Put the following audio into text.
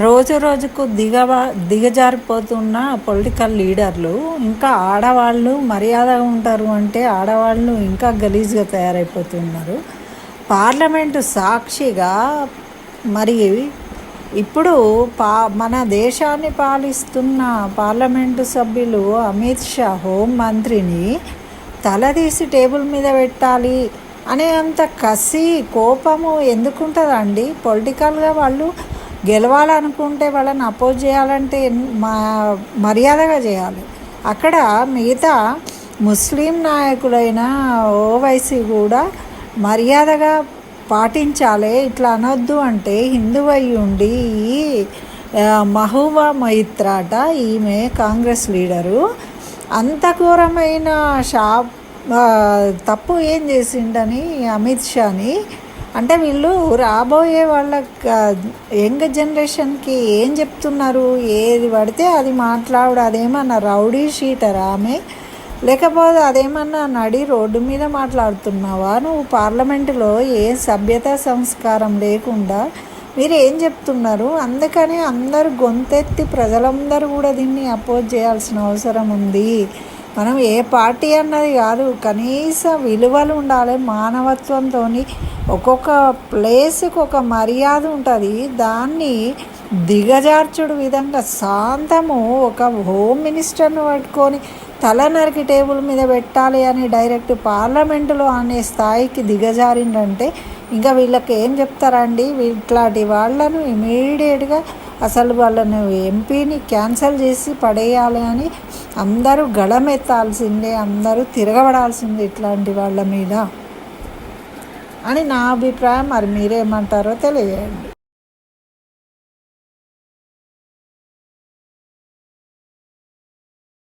రోజు రోజుకు దిగజారిపోతున్న పొలిటికల్ లీడర్లు ఇంకా ఆడవాళ్ళు మర్యాదగా ఉంటారు అంటే ఆడవాళ్ళు ఇంకా గలీజ్గా తయారైపోతున్నారు. పార్లమెంటు సాక్షిగా మరి ఇప్పుడు మన దేశాన్ని పాలిస్తున్న పార్లమెంటు సభ్యులు అమిత్ షా హోం మంత్రిని తలదీసి టేబుల్ మీద పెట్టాలి అనే అంత కసి కోపము ఎందుకుంటుందండి? పొలిటికల్గా వాళ్ళు గెలవాలనుకుంటే వాళ్ళని అపోజ్ చేయాలంటే మర్యాదగా చేయాలి. అక్కడ మిగతా ముస్లిం నాయకులైన ఓవైసీ కూడా మర్యాదగా పాటించాలి. ఇట్లా అనొద్దు అంటే హిందువై ఉండి ఈ మహూబా మొయిత్రాట ఈమె కాంగ్రెస్ లీడరు అంత ఘోరమైన తప్పు ఏం చేసిండని అమిత్ షాని అంటే వీళ్ళు రాబోయే వాళ్ళ యంగ్ జనరేషన్కి ఏం చెప్తున్నారు? ఏది పడితే అది మాట్లాడు. అదేమన్నా రౌడీ షీటర్ ఆమె, లేకపోతే అదేమన్నా నడి రోడ్డు మీద మాట్లాడుతున్నావా నువ్వు? పార్లమెంటులో ఏ సభ్యత సంస్కారం లేకుండా మీరు ఏం చెప్తున్నారు? అందుకని అందరూ గొంతెత్తి ప్రజలందరూ కూడా దీన్ని అపోజ్ చేయాల్సిన అవసరం ఉంది. మనం ఏ పార్టీ అన్నది కాదు, కనీస విలువలు ఉండాలి. మానవత్వంతో ఒక్కొక్క ప్లేస్కి ఒక మర్యాద ఉంటుంది. దాన్ని దిగజార్చుడు విధంగా శాంతము ఒక హోమ్ మినిస్టర్ను పట్టుకొని తల నరికి టేబుల్ మీద పెట్టాలి అని డైరెక్ట్ పార్లమెంటులో అనే స్థాయికి దిగజారిందంటే ఇంకా వీళ్ళకి ఏం చెప్తారండి? ఇట్లాంటి వాళ్ళను ఇమీడియట్గా అసలు వాళ్ళను ఎంపీని క్యాన్సల్ చేసి పడేయాలి అని అందరూ గళమెత్తాల్సిందే, అందరూ తిరగబడాల్సిందే ఇట్లాంటి వాళ్ళ మీద అని నా అభిప్రాయం. మరి మీరేమంటారో తెలియజేయండి.